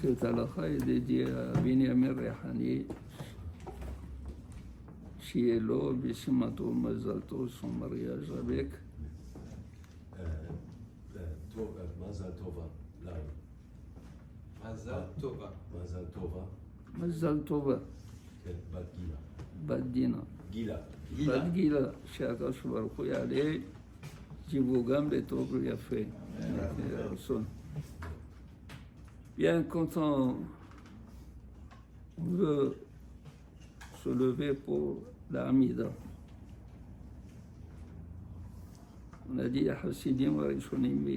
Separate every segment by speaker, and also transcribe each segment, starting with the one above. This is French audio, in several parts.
Speaker 1: Cette halakha est dédiée à Binyamin Rehani, Shielo, Bishimato, Mazalto, son mariage avec
Speaker 2: Mazal Tova.
Speaker 3: Mazal Tova.
Speaker 2: Mazal Tova.
Speaker 1: Mazal Tova.
Speaker 2: Bat Gila.
Speaker 1: Bat Dina.
Speaker 2: Gila.
Speaker 1: Bat Gila, שהקדוש ברוך הוא יעלה, ג'יבו גם לטוב ויפה. Bien, quand on veut se lever pour la Hamida, on a dit à Hasidim Varishonim,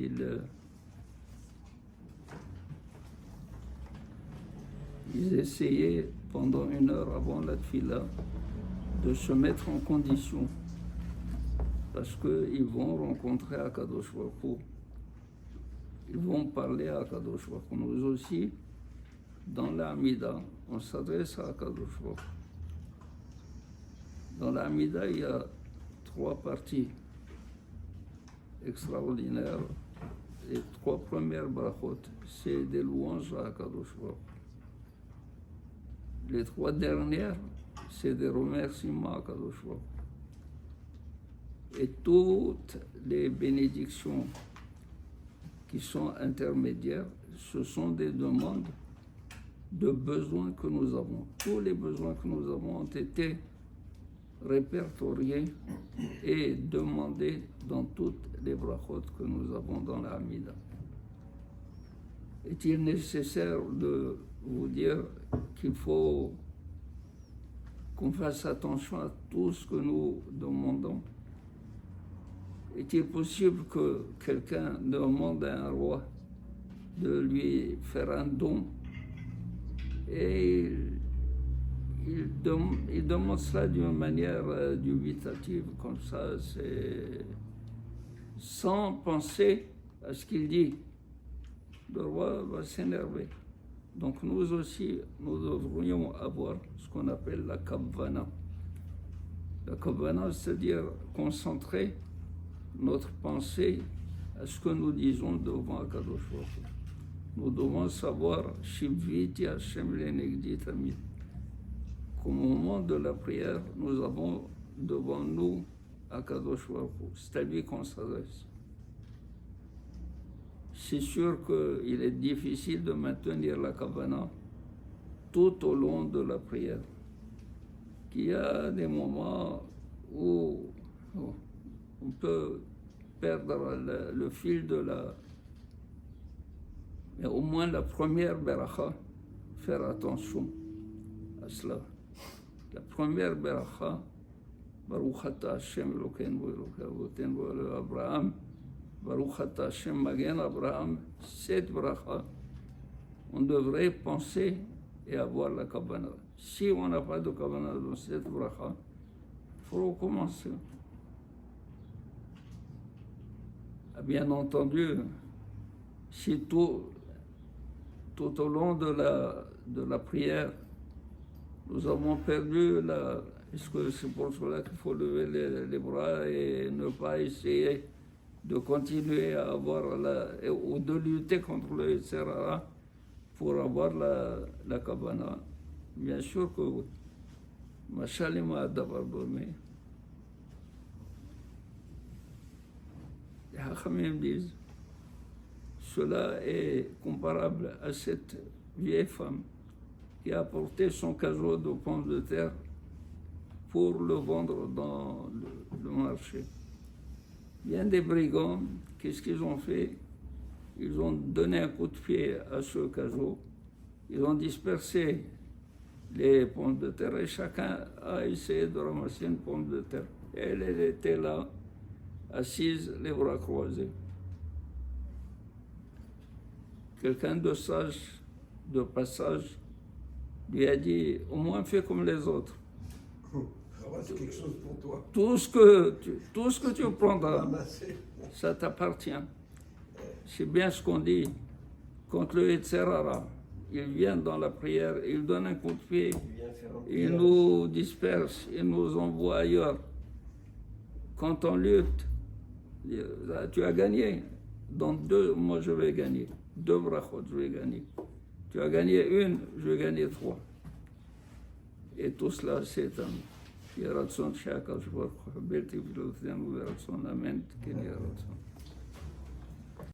Speaker 1: ils essayaient pendant 1 heure avant la Tfila de se mettre en condition parce qu'ils vont rencontrer Akadosh Baruch Hu. Ils vont parler à Akadosh Baruch Hu. Nous aussi, dans la Hamida, on s'adresse à Akadosh Baruch Hu. Dans la Hamida, il y a 3 parties extraordinaires. Les 3 premières brachot, c'est des louanges à Akadosh Baruch Hu. Les 3 dernières, c'est des remerciements à Akadosh Baruch Hu. Et toutes les bénédictions qui sont intermédiaires, ce sont des demandes de besoins que nous avons. Tous les besoins que nous avons ont été répertoriés et demandés dans toutes les brachot que nous avons dans la Hamida. Est-il nécessaire de vous dire qu'il faut qu'on fasse attention à tout ce que nous demandons? Est-il possible que quelqu'un demande à un roi de lui faire un don et il demande cela d'une manière dubitative, comme ça, sans penser à ce qu'il dit? Le roi va s'énerver. Donc nous aussi, nous devrions avoir ce qu'on appelle la kavana. La kavana, c'est-à-dire concentrer notre pensée à ce que nous disons devant Akadosh Baruch Hu. Nous devons savoir Shiviti Hashem Lenegdi Tamid. Qu'au moment de la prière, nous avons devant nous Akadosh Baruch Hu. C'est à lui qu'on s'adresse. C'est sûr qu'il est difficile de maintenir la kavana tout au long de la prière. Qu'il y a des moments où on peut perdre le fil de la... Mais au moins la première beracha, faire attention à cela. La première beracha, Baruch Ata Hashem Elokeinu Elokei Avotenu Abraham, Baruch Ata Hashem Magen Abraham, cette beracha, on devrait penser et avoir la kavana. Si on n'a pas de kavana dans cette beracha, il faut recommencer. Bien entendu, si tout au long de la prière, nous avons perdu est-ce que c'est pour cela qu'il faut lever les bras et ne pas essayer de continuer à avoir ou de lutter contre le Serara pour avoir la kavana? Bien sûr que oui. Machalima d'avoir dormi. Les Hachamim disent, cela est comparable à cette vieille femme qui a apporté son cageot de pommes de terre pour le vendre dans le marché. Bien des brigands, qu'est-ce qu'ils ont fait? Ils ont donné un coup de pied à ce cageot, ils ont dispersé les pommes de terre et chacun a essayé de ramasser une pomme de terre. Et elle était là, assise, les bras croisés. Quelqu'un de sage, de passage, lui a dit, au moins fais comme les autres.
Speaker 3: C'est quelque chose pour toi.
Speaker 1: Tout ce que tu prendras, ça t'appartient. C'est bien ce qu'on dit. Quand le Yetzerara, il vient dans la prière, il donne un coup de pied, il nous disperse, il nous envoie ailleurs. Quand on lutte, tu as gagné. Dans 2, moi je vais gagner. 2 brachot, je vais gagner. Tu as gagné une, je vais gagner 3. Et tout cela, c'est un يا راتسون شاكر شبر قبلتي في الوثان ويا راتسون أمنت كن يا راتسون